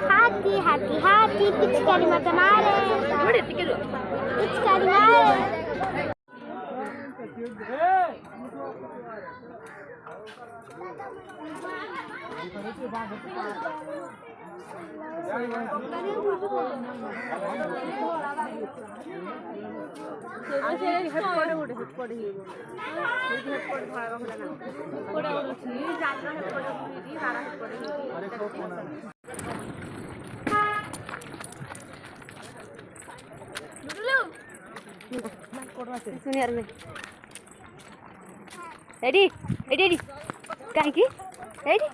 हाथी हाथी हाथी पिचकारी मत मारे पिचकारी मारे सुनियर में रेडी रेडी रेडी कहीं की रेडी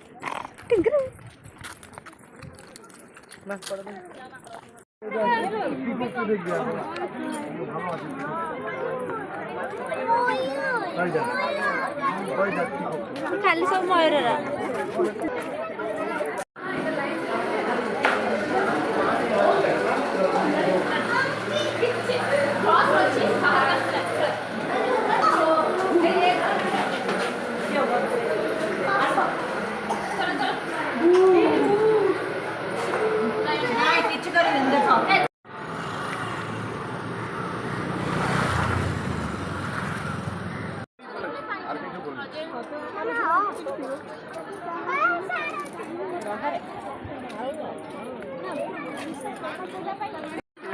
टिंकर बस पड़ गई खाली सब मयूररा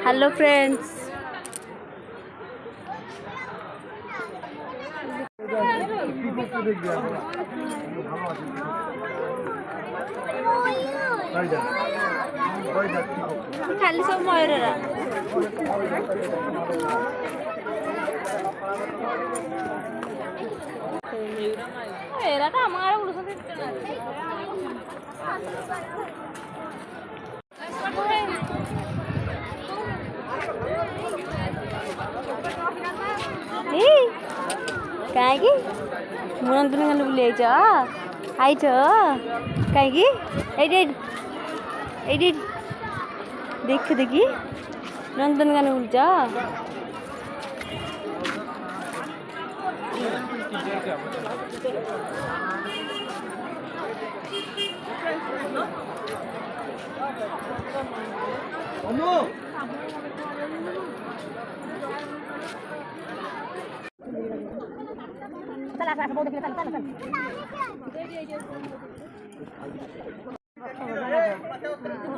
हेलो फ्रेंड्स खाली सब मयूररा एरा तो हमारा उड़सन कहीं मुनंतन गल बुले आईच कहीं देख देखी नंदन गाने बुलच चला चला बहुत देखिए चल चल चल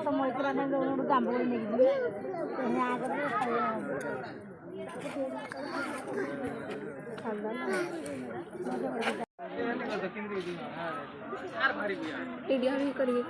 समय इतना नहीं लोग काम बोलने की यहाँ आकर वीडियो भी करिए